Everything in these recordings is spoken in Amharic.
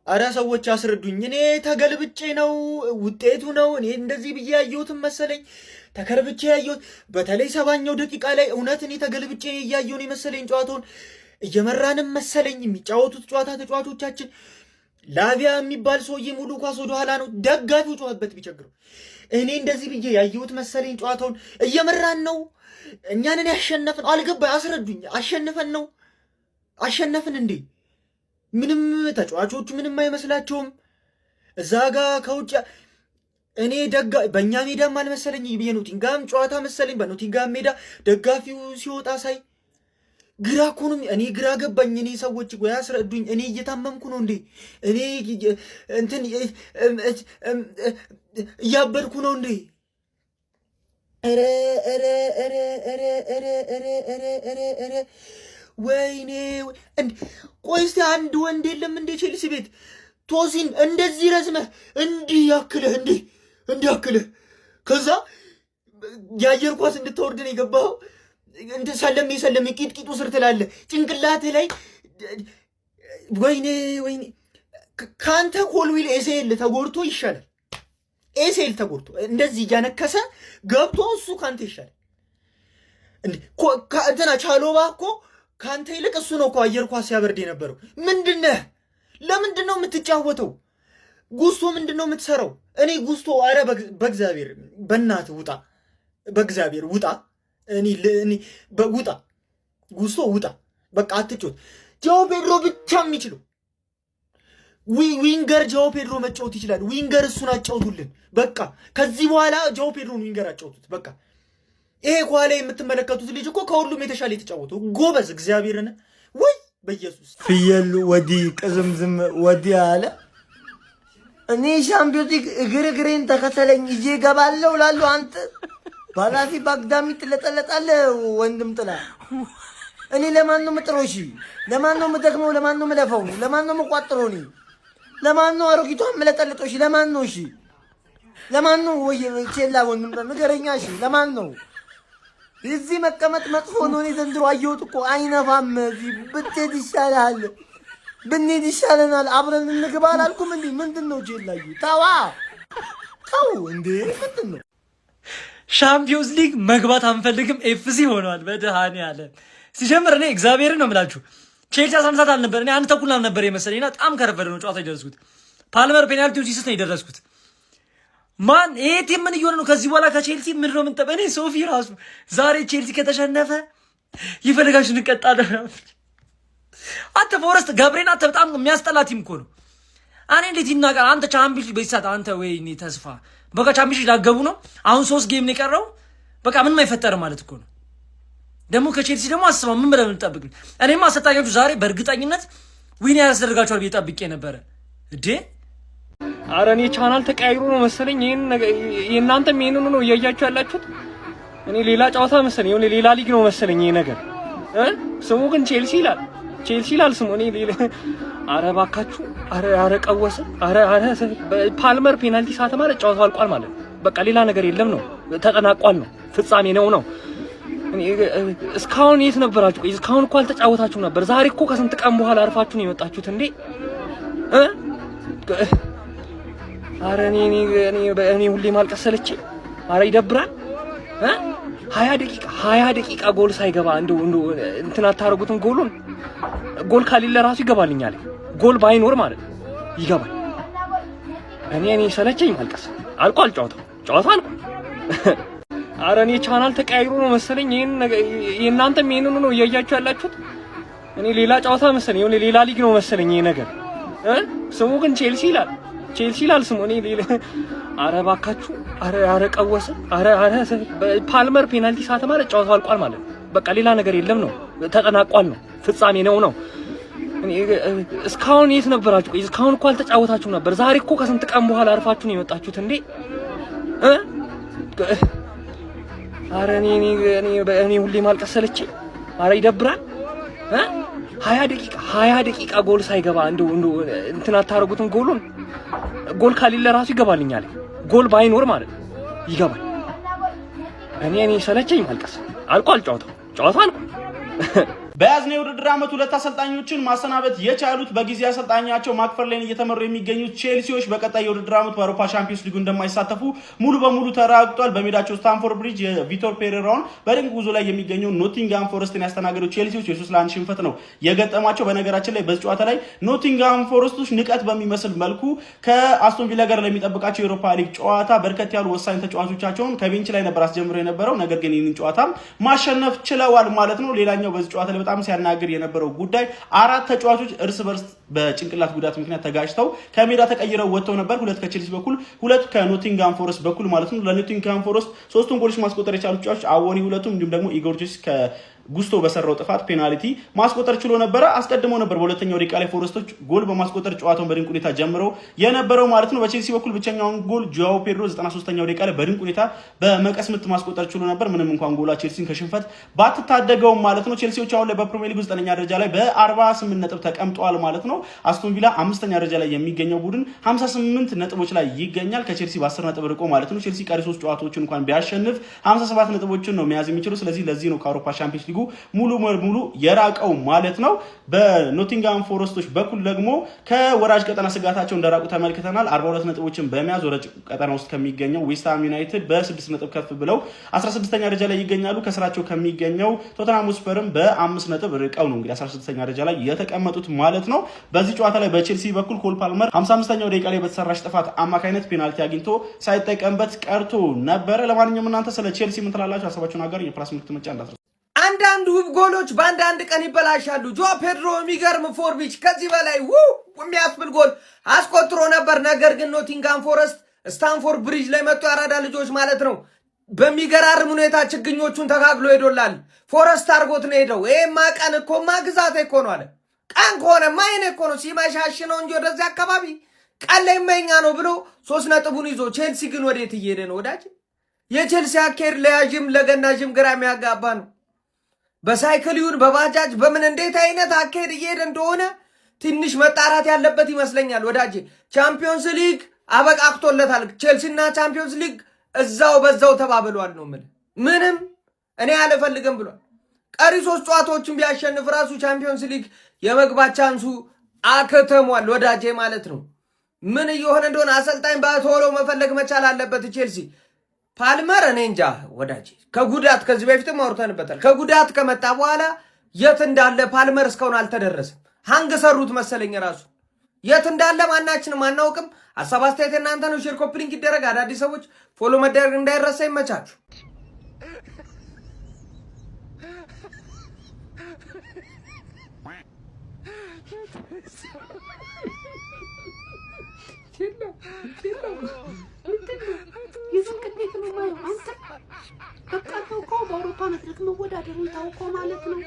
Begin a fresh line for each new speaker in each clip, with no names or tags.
አራ ሰዎች አስረዱኝ። እኔ ተገልብጬ ነው ውጤቱ ነው እኔ እንደዚህ ብዬ ያየሁትን መሰለኝ። ተከርብቼ ያየሁት በተለይ 70ኛው ደቂቃ ላይ እውነት እኔ ተገልብጬ ያየሁን መሰለኝ። ጨዋታውን እየመራንም መሰለኝ የሚጫወቱት ጨዋታ ተጫዋቾቻችን። ላቪያ የሚባል ሰውዬ ሙሉ ኳስ ወደ ኋላ ነው ደጋፊው ጨዋበት ቢቸግረው እኔ እንደዚህ ብዬ ያየሁት መሰለኝ። ጨዋታውን እየመራን ነው እኛንን ያሸነፍን አልገባኝ። አስረዱኝ። አሸነፈን ነው አሸነፍን እንዴ? ምንም ተጫዋቾቹ ምንም አይመስላቸውም። እዛ ጋ ከውጭ እኔ በእኛ ሜዳም አልመሰለኝ የኖቲንጋም ጨዋታ መሰለኝ። በኖቲንጋም ሜዳ ደጋፊው ሲወጣ ሳይ ግራ እኮ ነው። እኔ ግራ ገባኝ። እኔ ሰዎች ወይ አስረዱኝ። እኔ እየታመምኩ ነው እንዴ? እኔ እንትን እያበድኩ ነው እንዴ? ኧረ ኧረ ኧረ ኧረ ኧረ ኧረ ኧረ ኧረ ወይኔ! ቆይ እስቲ አንድ ወንድ የለም እንዴ ቼልሲ ቤት? ቶሲን እንደዚህ ረዝመህ እንዲህ ያክልህ እንዲህ ያክልህ ከዛ የአየር ኳስ እንድታወርድ ነው የገባኸው። እንደ ሰለሜ ቂጥቂጡ ስር ትላለህ ጭንቅላትህ ላይ። ወይኔ ወይኔ! ከአንተ ኮልዊል ኤሴል ተጎድቶ ይሻላል። ኤሴል ተጎድቶ እንደዚህ እያነከሰ ገብቶ እሱ ከአንተ ይሻላል። እንትና ቻሎባ እኮ ከአንተ ይልቅ እሱ ነው እኮ አየር ኳስ ሲያበርድ የነበረው። ምንድነህ? ለምንድን ነው የምትጫወተው? ጉስቶ ምንድን ነው የምትሰራው? እኔ ጉስቶ አረ በእግዚአብሔር በእናትህ ውጣ፣ በእግዚአብሔር ውጣ። እኔ ውጣ፣ ጉስቶ ውጣ። በቃ አትጮት። ጃኦ ፔድሮ ብቻ የሚችለው ዊንገር ጃኦ ፔድሮ መጫወት ይችላል። ዊንገር እሱን አጫውቱልን በቃ። ከዚህ በኋላ ጃኦ ፔድሮን ዊንገር አጫውቱት በቃ። ይሄ ኳላ የምትመለከቱት ልጅ እኮ ከሁሉም የተሻለ የተጫወተው ጎበዝ። እግዚአብሔርን ወይ በኢየሱስ
ፍየሉ ወዲህ ቅዝምዝም ወዲህ አለ። እኔ ሻምፒዮንስ ሊግ እግሬን ተከተለኝ ይዤ እገባለሁ እላለሁ። አንተ ባላፊ ባግዳሚ ትለጠለጣለህ። ወንድም ጥላ እኔ ለማን ነው የምጥረው? እሺ ለማን ነው የምደክመው? ለማን ነው የምለፈው? ለማን ነው የምቋጥረው? እኔ ለማን ነው አሮጊቷን የምለጠልጠው? እሺ ለማን ነው? እሺ ለማን ነው? ወይ ቼላ ወንድም ጥላ ንገረኛ። እሺ ለማን ነው? እዚህ መቀመጥ መጥፎ ነው። እኔ ዘንድሮ አየሁት እኮ አይነፋም። እዚህ ብትሄድ ይሻልሃል፣ ብንሄድ ይሻለናል። አብረን እንግባ አላልኩም እንዴ? ምንድን ነው ጄላዩ? ተው እንዴ! ምንድን ነው?
ሻምፒዮንስ ሊግ መግባት አንፈልግም ኤፍሲ ሆኗል። በደሃኒዓለም ሲጀምር እኔ እግዚአብሔርን ነው የምላችሁ ቼልሲ 10 ሰዓት አልነበር። እኔ አንድ ተኩል ነበር የመሰለኝና በጣም ከረፈደ ነው ጨዋታ የደረስኩት። ፓልመር ፔናልቲውን ሲስት ነው የደረስኩት። ማን ይሄ ቲም ምን እየሆነ ነው? ከዚህ በኋላ ከቼልሲ ምን ነው የምንጠበቅ? እኔ ሶፊ ራሱ ዛሬ ቼልሲ ከተሸነፈ ይፈልጋችሁ እንቀጣለን። አንተ ፎረስት ገብሬን አንተ በጣም የሚያስጠላ ቲም እኮ ነው። እኔ እንዴት ይናገር? አንተ ቻምፒዮንስ ሊግ በይሳት አንተ ወይኔ ተስፋ በቃ ቻምፒዮንስ ሊግ ላገቡ ነው። አሁን 3 ጌም ነው የቀረው። በቃ ምንም አይፈጠርም ማለት እኮ ነው። ደግሞ ከቼልሲ ደግሞ አስባ ምን ብለን እንጠብቅ? እኔማ አሰልጣኞቹ ዛሬ በእርግጠኝነት ዊን ያስደርጋቸዋል ብዬ ጠብቄ ነበረ እንዴ።
ኧረ እኔ ቻናል ተቀያይሮ ነው መሰለኝ። የእናንተም ይሄንን ነው እያያችሁ ያላችሁት። እኔ ሌላ ጨዋታ መሰለኝ፣ የሆነ ሌላ ሊግ ነው መሰለኝ ይሄ ነገር። ስሙ ግን ቼልሲ ይላል ስሙ። እኔ ኧረ እባካችሁ፣ ኧረ ቀወሰ። ኧረ ፓልመር ፔናልቲ ሳተ ማለት ጨዋታው አልቋል ማለት በቃ ሌላ ነገር የለም ነው፣ ተጠናቋል ነው፣ ፍጻሜ ነው። እስካሁን የት ነበራችሁ? እስካሁን እኮ አልተጫወታችሁም ነበር። ዛሬ እኮ ከስንት ቀን በኋላ አርፋችሁ ነው የመጣችሁት እንዴ? ኧረ እኔ ሁሌ ማልቀስ ሰለቸኝ። ኧረ ይደብራል። 20 ደቂቃ ጎል ሳይገባ እንደው እንትን አታረጉትን። ጎል ካሌለ ራሱ ይገባልኛል። ጎል ባይኖር ማለት ይገባል። እኔ ሰለቸኝ ማልቀስ። አልቋል ጨዋታው አልቋል። ኧረ እኔ ቻናል ተቀያይሮ ነው መሰለኝ። የእናንተም ይሄንን ነው እያያችሁ ያላችሁት። እኔ ሌላ ጨዋታ መሰለኝ፣ የሆነ ሌላ ሊግ ነው መሰለኝ ይሄ ነገር። ስሙ ግን ቼልሲ ይላል ስሙ። እኔ ኧረ እባካችሁ፣ ኧረ ቀወሰ። ኧረ ፓልመር ፔናልቲ ሳተ ማለት ጨዋታው አልቋል ማለት በቃ ሌላ ነገር የለም ነው፣ ተጠናቋል ነው፣ ፍጻሜ ነው። እኔ እስካሁን የት ነበራችሁ? እስካሁን እኮ አልተጫወታችሁም ነበር። ዛሬ እኮ ከስንት ቀን በኋላ አርፋችሁ ነው የመጣችሁት እንዴ? ኧረ እኔ ሁሌ ማልቀስ ሰለቸኝ። ኧረ ይደብራል። 20 ደቂቃ ጎል ሳይገባ እንደው እንትን አታረጉትን። ጎል ካሌለ ራሱ ይገባልኛል። ጎል ባይኖር ማለት ይገባል። እኔ ሰለቸኝ ማልቀስ። አልቋል ጨዋታው አልቋል።
በያዝነው የውድድር ዓመት ሁለት አሰልጣኞችን ማሰናበት የቻሉት በጊዜ አሰልጣኛቸው ማክፈርሌን እየተመሩ የሚገኙት ቼልሲዎች በቀጣይ የውድድር ዓመት በአውሮፓ ቻምፒየንስ ሊግ እንደማይሳተፉ ሙሉ በሙሉ ተረጋግጧል። በሜዳቸው ስታንፎርድ ብሪጅ የቪቶር ፔሬራውን በድንቅ ጉዞ ላይ የሚገኘው ኖቲንግሃም ፎረስትን ያስተናገዱት ቼልሲዎች የ3-1 ሽንፈት ነው የገጠማቸው። በነገራችን ላይ በዚህ ጨዋታ ላይ ኖቲንግሃም ፎረስቶች ንቀት በሚመስል መልኩ ከአስቶን ቪላ ጋር ለሚጠብቃቸው የአውሮፓ ሊግ ጨዋታ በርከት ያሉ ወሳኝ ተጫዋቾቻቸውን ከቤንች ላይ ነበር አስጀምረው የነበረው። ነገር ግን ይህንን ጨዋታም ማሸነፍ ችለዋል ማለት ነው። ሌላኛው በዚህ ጨዋታ ላይ በጣም ሲያናግር የነበረው ጉዳይ 4 ተጫዋቾች እርስ በርስ በጭንቅላት ጉዳት ምክንያት ተጋጭተው ከሜዳ ተቀይረው ወጥተው ነበር። 2 ከቼልሲ በኩል 2 ከኖቲንግሃም ፎረስት በኩል ማለት ነው። ለኖቲንግሃም ፎረስት 3ቱን ጎሎች ማስቆጠር የቻሉት ተጫዋቾች አዎኒ 2ቱም እንዲሁም ደግሞ ኢጎር ጆርጂስ ጉስቶ በሰራው ጥፋት ፔናልቲ ማስቆጠር ችሎ ነበር። አስቀድሞ ነበር በሁለተኛው ደቂቃ ላይ ፎረስቶች ጎል በማስቆጠር ጨዋታውን በድንቅ ሁኔታ ጀምረው የነበረው ማለት ነው። በቼልሲ በኩል ብቸኛውን ጎል ጆአው ፔድሮ 93ኛው ደቂቃ ላይ በድንቅ ሁኔታ በመቀስ ምት ማስቆጠር ችሎ ነበር። ምንም እንኳን ጎላ ቼልሲን ከሽንፈት ባትታደገውም ማለት ነው። ቼልሲዎች አሁን ላይ በፕሪሚየር ሊግ 9ኛ ደረጃ ላይ በ48 ነጥብ ተቀምጠዋል ማለት ነው። አስቶን ቪላ 5ኛ ደረጃ ላይ የሚገኘው ቡድን 58 ነጥቦች ላይ ይገኛል ከቼልሲ በ10 ነጥብ ርቆ ማለት ነው። ቼልሲ ቀሪ 3 ጨዋታዎችን እንኳን ቢያሸንፍ 57 ነጥቦችን ነው መያዝ የሚችለው። ስለዚህ ለዚህ ነው ከአውሮፓ ቻምፒየንስ ሊጉ ሙሉ የራቀው ማለት ነው። በኖቲንግሃም ፎረስቶች በኩል ደግሞ ከወራጅ ቀጠና ስጋታቸው እንደራቁ ተመልክተናል። 42 ነጥቦችን በመያዝ ወራጅ ቀጠና ውስጥ ከሚገኘው ዌስትሃም ዩናይትድ በ6 ነጥብ ከፍ ብለው 16ኛ ደረጃ ላይ ይገኛሉ። ከስራቸው ከሚገኘው ቶተንሃም ስፐርም በ5 ነጥብ ርቀው ነው እንግዲህ 16ኛ ደረጃ ላይ የተቀመጡት ማለት ነው። በዚህ ጨዋታ ላይ በቼልሲ በኩል ኮል ፓልመር 55ኛው ደቂቃ ላይ በተሰራች ጥፋት አማካይነት ፔናልቲ አግኝቶ ሳይጠቀምበት ቀርቶ ነበረ። ለማንኛውም እናንተ ስለ ቼልሲ ምን ትላላችሁ? ሀሳባችሁን አጋሩ። የፕላስ ምልክት መጫ እንዳትረሱ።
አንዳንድ ውብ ጎሎች በአንዳንድ ቀን ይበላሻሉ። ጆ ፔድሮ የሚገርም ፎርቢች ከዚህ በላይ የሚያስብል ጎል አስቆጥሮ ነበር። ነገር ግን ኖቲንግሃም ፎረስት ስታንፎርድ ብሪጅ ላይ መጥቶ ያራዳ ልጆች ማለት ነው በሚገራርም ሁኔታ ችግኞቹን ተካክሎ ሄዶላል። ፎረስት አርጎት ነው ሄደው። ይሄማ ቀን እኮማ ግዛት እኮ ነው አለ። ቀን ከሆነማ ይሄኔ እኮ ነው ሲመሻሽ ነው እንጂ ወደዚህ አካባቢ ቀን ላይ መኛ ነው ብሎ 3 ነጥቡን ይዞ ቼልሲ ግን ወዴት እየሄደ ነው ወዳጅ? የቼልሲ አካሄድ ለያዥም ለገናዥም ግራ የሚያጋባ ነው። በሳይክል ይሁን በባጃጅ በምን እንዴት አይነት አካሄድ እየሄደ እንደሆነ ትንሽ መጣራት ያለበት ይመስለኛል ወዳጄ። ቻምፒዮንስ ሊግ አበቃክቶለታል። ቼልሲና ቻምፒዮንስ ሊግ እዛው በዛው ተባብሏል ነው ምንም እኔ አልፈልግም ብሏል። ቀሪ 3 ጨዋታዎችን ቢያሸንፍ ራሱ ቻምፒዮንስ ሊግ የመግባት ቻንሱ አከተሟል ወዳጄ ማለት ነው። ምን እየሆነ እንደሆነ አሰልጣኝ በቶሎ መፈለግ መቻል አለበት ቼልሲ። ፓልመር እኔ እንጃ ወዳጄ ከጉዳት ከዚህ በፊትም አውርተንበታል። ከጉዳት ከመጣ በኋላ የት እንዳለ ፓልመር እስካሁን አልተደረሰም። ሃንግ ሰሩት መሰለኝ ራሱ የት እንዳለ ማናችንም አናውቅም። ሀሳብ አስተያየት እናንተ ነው። ሼር ኮፒ ሊንክ ይደረግ። አዳዲስ ሰዎች ፎሎ መደረግ እንዳይረሳ። ይመቻችሁ።
በቃ ተውኮ በአውሮፓ መድረክ መወዳደሩን ታውቆ ማለት ነው።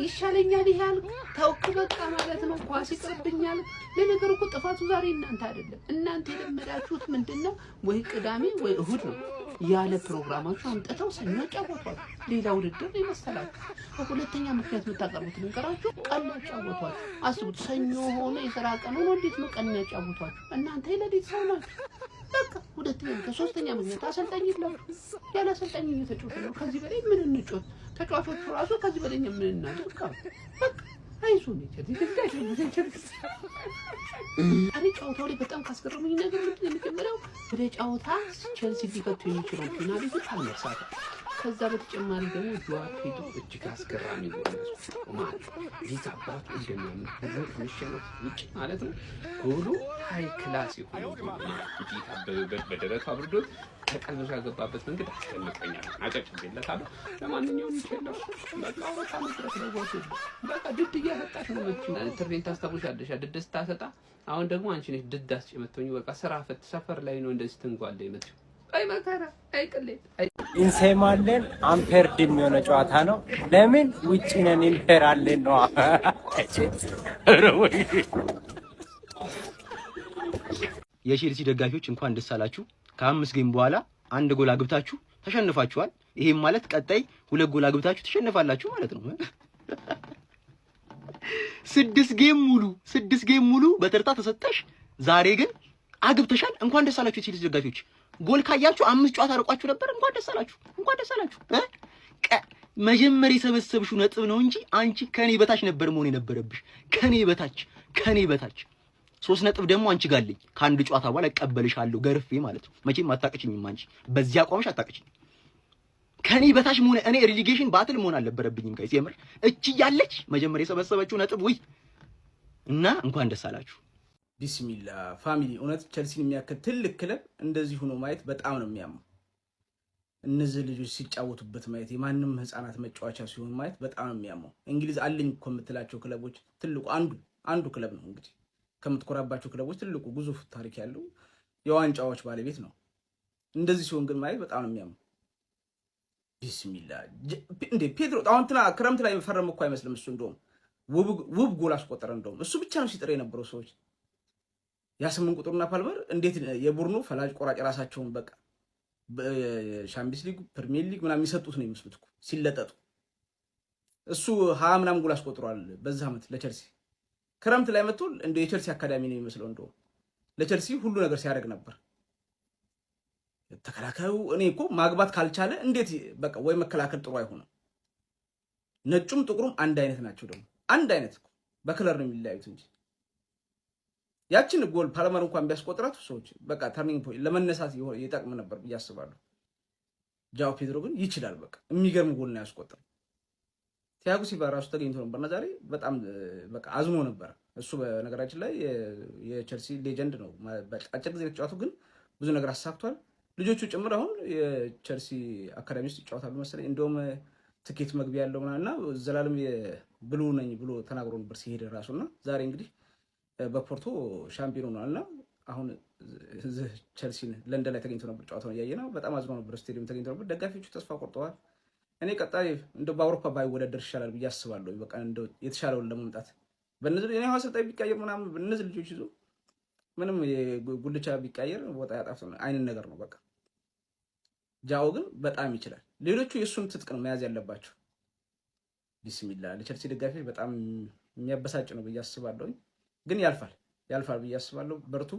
ይሻለኛል ይሄ ያልኩ ታውቅ በቃ ማለት ነው። ኳስ ይቀርብኛል። ለነገሩ እኮ ጥፋቱ ዛሬ እናንተ አይደለም። እናንተ የለመዳችሁት ምንድነው? ወይ ቅዳሜ ወይ እሁድ ነው ያለ ፕሮግራማችሁ አምጥተው ሰኞ ጫወቷል። ሌላ ውድድር ይመስላችሁ። በሁለተኛ ምክንያት የምታቀርቡት ነገራችሁ ቀን ያጫወቷችሁ። አስቡት፣ ሰኞ ሆነ የሥራ ቀን ሆኖ እንዴት ነው ቀን ያጫወቷችሁ? እናንተ የሌሊት ሰው ናችሁ። በቃ ሁለተኛ ከሶስተኛ ምክንያት አሰልጣኝ ይላችሁ። ያለ አሰልጣኝ እየተጫወተ ነው። ከዚህ በላይ ምን እንጫወት? ተጫዋቾቹ ራሱ ከዚህ በላይ ምን እናድርግ? በቃ አይዞን አሪ ጨዋታው ላይ በጣም ካስገረመኝ ነገር ምንድን ነው የመጀመሪያው ወደ ጨዋታ ቼልሲ ሊከቱ የሚችለው ፔናልቲ ካልመሳተ። ከዛ በተጨማሪ ደግሞ ጆዋ ፔድሮ እጅግ አስገራሚ ጎል ማለት ሊዛባት እንደሚያምን ብዙ ከመሸነፍ ውጭ ማለት ነው። ጎሉ ሃይ ክላስ የሆነ ጎል እንጂ በደረቱ አብርዶት ተቀልብሶ ያገባበት መንገድ አስደንቆኛል። አጨብጭቤለታለሁ። ለማንኛውም ይችላል በቃ ወጣ መድረክ ነው ወጥ በቃ ድድ እያሰጣሽ ነው ማለት ትርኢንት ታስታውሻለሽ? ድድ ስታሰጣ አሁን ደግሞ አንቺ ነሽ ድድ አስጨመተኝ። በቃ ስራ ፈት ሰፈር ላይ ነው እንደዚህ ትንጓለ ይመጣ አይ መከራ አይ ቅሌት አይ
ኢንሴማለን አምፔር ዲም የሆነ ጨዋታ ነው። ለምን ውጪ ነን ኢምፔር አለን ነው
የቼልሲ ደጋፊዎች እንኳን ደስ አላችሁ። ከ5 ጌም በኋላ 1 ጎል አግብታችሁ ተሸንፋችኋል። ይሄም ማለት ቀጣይ 2 ጎል አግብታችሁ ተሸንፋላችሁ ማለት ነው። 6 ጌም ሙሉ በተርታ ተሰጠሽ። ዛሬ ግን አግብተሻል። እንኳን ደስ አላችሁ የቼልሲ ደጋፊዎች። ጎል ካያችሁ 5 ጨዋታ ርቋችሁ ነበር። እንኳን ደስ አላችሁ። መጀመሪያ የሰበሰብሽው ነጥብ ነው እንጂ አንቺ ከኔ በታች ነበር መሆን የነበረብሽ። ከኔ በታች 3 ነጥብ ደግሞ አንቺ ጋለኝ ከአንድ ጨዋታ በኋላ እቀበልሻለሁ ገርፌ ማለት ነው። መቼም አታቅችኝም አንቺ በዚያ አቋምሽ አታቅችኝ። ከኔ በታች መሆን እኔ ሪሊጌሽን ባትል መሆን አልነበረብኝም። ጋይስ የምር እቺ ያለች መጀመሪያ የሰበሰበችው ነጥብ ወይ እና እንኳን ደስ አላችሁ።
ቢስሚላ ፋሚሊ እውነት ቸልሲን የሚያክል ትልቅ ክለብ እንደዚህ ሆኖ ማየት በጣም ነው የሚያመው። እነዚህ ልጆች ሲጫወቱበት ማየት የማንም ህፃናት መጫወቻ ሲሆን ማየት በጣም ነው የሚያመው። እንግሊዝ አለኝ እኮ የምትላቸው ክለቦች ትልቁ አንዱ ክለብ ነው እንግዲህ ከምትኮራባቸው ክለቦች ትልቁ ግዙፍ ታሪክ ያለው የዋንጫዎች ባለቤት ነው። እንደዚህ ሲሆን ግን ማየት በጣም ነው የሚያመው። ቢስሚላ እንዴ ፔድሮ አሁን ክረምት ላይ ፈረም እኮ አይመስልም እሱ እንደውም ውብ ጎል አስቆጠረ። እንደውም እሱ ብቻ ነው ሲጥር የነበረው ሰዎች ያ8 ቁጥርና ፓልመር እንዴት የቡርኖ ፈላጭ ቆራጭ ራሳቸውን በቃ በሻምፒየንስ ሊግ ፕሪሚየር ሊግ ምናምን የሚሰጡት ነው የሚመስሉት እኮ ሲለጠጡ። እሱ 20 ምናምን ጎል አስቆጥሯል በዛ ዓመት ለቸልሲ። ክረምት ላይ መጥቶ እንደ የቸልሲ አካዳሚ ነው የሚመስለው። እንደውም ለቸልሲ ሁሉ ነገር ሲያደርግ ነበር። ተከላካዩ እኔ እኮ ማግባት ካልቻለ እንዴት በቃ ወይ መከላከል ጥሩ አይሆንም። ነጩም ጥቁሩም አንድ አይነት ናቸው። ደግሞ አንድ አይነት እኮ በከለር ነው የሚለያዩት እንጂ ያችን ጎል ፓልመር እንኳን ቢያስቆጥራት ሰዎች በቃ ተርኒንግ ፖይንት ለመነሳት ይጠቅም ነበር ብዬ አስባለሁ። ጃው ፔድሮ ግን ይችላል። በቃ የሚገርም ጎል ነው ያስቆጠረው። ቲያጎ ሲልቫ ራሱ ተገኝቶ ነበርና ዛሬ በጣም በቃ አዝኖ ነበር። እሱ በነገራችን ላይ የቸልሲ ሌጀንድ ነው። አጭር ጊዜ ተጫዋቱ ግን ብዙ ነገር አሳክቷል። ልጆቹ ጭምር አሁን የቸልሲ አካዳሚ ውስጥ ይጫወታሉ መሰለኝ። እንደውም ትኬት መግቢያ ያለው ምናምንና ዘላለም ብሉ ነኝ ብሎ ተናግሮ ነበር ሲሄድ ራሱና ዛሬ እንግዲህ በፖርቶ ሻምፒዮን ሆኗልና አሁን ቸልሲን ለንደን ላይ ተገኝቶ ነበር ጨዋታውን ያየነው። በጣም አዝኖ ነበር። ስቴዲየም ተገኝቶ ነበር። ደጋፊዎቹ ተስፋ ቆርጠዋል። እኔ ቀጣይ እንደ በአውሮፓ ባይወዳደር ይሻላል ብዬ አስባለሁ። በቃ እንደ የተሻለውን ለመምጣት በእነዚህ እኔ አሰልጣኝ ቢቀየር ምናምን በእነዚህ ልጆች ይዞ ምንም ጉልቻ ቢቀየር ወጣ ያጣፍ አይነት ነገር ነው በቃ። ጃኦ ግን በጣም ይችላል። ሌሎቹ የእሱን ትጥቅ ነው መያዝ ያለባቸው። ቢስሚላ ለቸልሲ ደጋፊዎች በጣም የሚያበሳጭ ነው ብዬ አስባለሁ። ግን ያልፋል ብዬ አስባለሁ። በርቱ።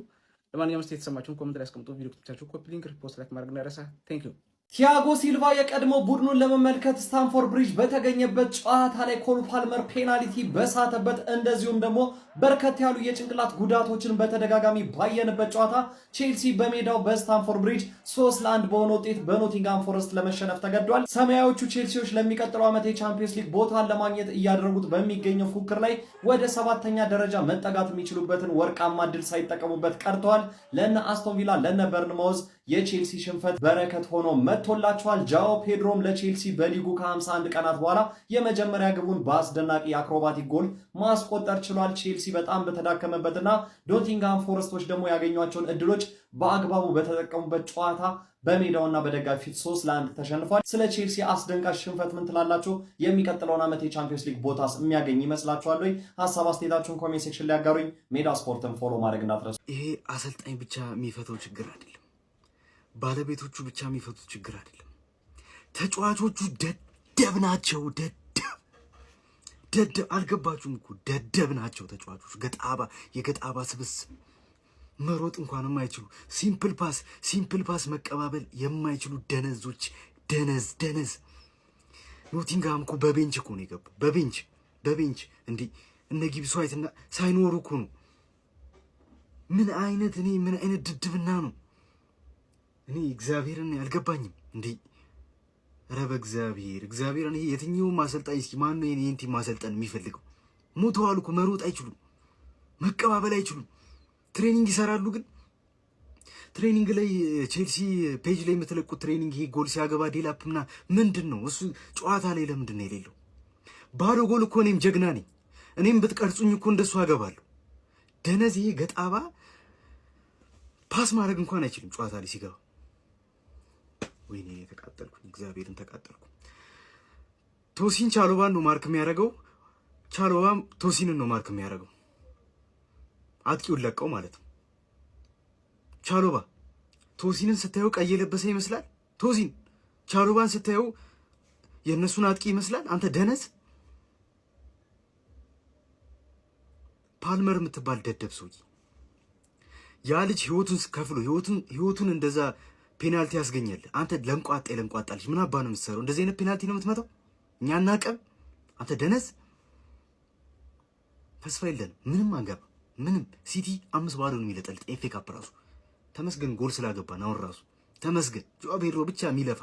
ለማንኛውም የተሰማችሁን ኮሜንት ላይ አስቀምጡ። ቪዲዮ ከተመቻችሁ ኮፒ ሊንክ፣ ሪፖስት፣ ላይክ ማድረግ እንዳይረሳ። ቴንክ ዩ።
ቲያጎ ሲልቫ የቀድሞ ቡድኑን ለመመልከት ስታንፎርድ ብሪጅ በተገኘበት ጨዋታ ላይ ኮል ፓልመር ፔናልቲ በሳተበት እንደዚሁም ደግሞ በርከት ያሉ የጭንቅላት ጉዳቶችን በተደጋጋሚ ባየንበት ጨዋታ ቼልሲ በሜዳው በስታንፎርድ ብሪጅ 3-1 በሆነ ውጤት በኖቲንጋም ፎረስት ለመሸነፍ ተገዷል። ሰማያዎቹ ቼልሲዎች ለሚቀጥለው ዓመት የቻምፒየንስ ሊግ ቦታን ለማግኘት እያደረጉት በሚገኘው ፉክክር ላይ ወደ 7ኛ ደረጃ መጠጋት የሚችሉበትን ወርቃማ ድል ሳይጠቀሙበት ቀርተዋል። ለነ አስቶን ቪላ ለነ በርንማውዝ የቼልሲ ሽንፈት በረከት ሆኖ መጥቶላቸዋል። ጃኦ ፔድሮም ለቼልሲ በሊጉ ከ51 ቀናት በኋላ የመጀመሪያ ግቡን በአስደናቂ አክሮባቲክ ጎል ማስቆጠር ችሏል። ቼልሲ በጣም በተዳከመበትና ኖቲንግሃም ፎረስቶች ደግሞ ያገኟቸውን እድሎች በአግባቡ በተጠቀሙበት ጨዋታ በሜዳውና በደጋፊ ፊት 3-1 ተሸንፏል። ስለ ቼልሲ አስደንጋጭ ሽንፈት ምን ትላላችሁ? የሚቀጥለውን ዓመት የቻምፒየንስ ሊግ ቦታስ የሚያገኝ ይመስላችኋል ወይ? ሀሳብ አስተያየታችሁን ኮሜንት ሴክሽን ላይ ያጋሩኝ። ሜዳ ስፖርትን ፎሎ ማድረግ እንዳትረሱ።
ይሄ አሰልጣኝ ብቻ የሚፈተው ችግር አይደለም። ባለቤቶቹ ብቻ የሚፈቱት ችግር አይደለም። ተጫዋቾቹ ደደብ ናቸው። ደደብ አልገባችሁም እኮ ደደብ ናቸው ተጫዋቾቹ። የገጣባ ስብስብ መሮጥ እንኳን የማይችሉ ሲምፕል ፓስ መቀባበል የማይችሉ ደነዞች። ደነዝ ኖቲንግሃም እኮ በቤንች እኮ ነው የገቡ። በቤንች እንዴ እነ ጊብስ ዋይትና ሳይኖሩ እኮ ነው። ምን አይነት ድድብና ነው? እኔ እግዚአብሔርን አልገባኝም እንዴ! ኧረ በእግዚአብሔር እኔ የትኛውም አሰልጣኝ እስኪ ማን ነው የኔን ቲም ማሰልጠን የሚፈልገው? ሞተዋል እኮ መሮጥ አይችሉም፣ መቀባበል አይችሉም። ትሬኒንግ ይሰራሉ፣ ግን ትሬኒንግ ላይ ቼልሲ ፔጅ ላይ የምትለቁት ትሬኒንግ ይሄ ጎል ሲያገባ ዴላፕና ምንድን ነው እሱ? ጨዋታ ላይ ለምንድን ነው የሌለው? ባዶ ጎል እኮ እኔም ጀግና ነኝ። እኔም ብትቀርጹኝ እኮ እንደሱ አገባለሁ። ደነዝ ይሄ ገጣባ ፓስ ማድረግ እንኳን አይችልም ጨዋታ ላይ ሲገባ። ወይኔ ተቃጠልኩኝ፣ እግዚአብሔርን ተቃጠልኩ። ቶሲን ቻሎባን ነው ማርክ የሚያደርገው፣ ቻሎባም ቶሲንን ነው ማርክ የሚያደርገው። አጥቂውን ለቀው ማለት ነው። ቻሎባ ቶሲንን ስታየው ቀይ የለበሰ ይመስላል። ቶሲን ቻሎባን ስታየው የእነሱን አጥቂ ይመስላል። አንተ ደነዝ ፓልመር የምትባል ደደብ ሰውዬ፣ ያ ልጅ ህይወቱን ከፍሎ ህይወቱን እንደዛ ፔናልቲ ያስገኛል። አንተ ለንቋጣ ልጅ ምን አባ ነው የምትሰራው? እንደዚህ አይነት ፔናልቲ ነው የምትመታው? እኛ እናቀብ አንተ ደነዝ ተስፋ የለን ምንም አንገባ ምንም ሲቲ 5-0 ነው የሚለጠልጥ ኤፍ ኤ ካፕ ራሱ ተመስገን ጎል ስላገባ ነው ራሱ ተመስገን ጆአ ፔድሮ ብቻ የሚለፋ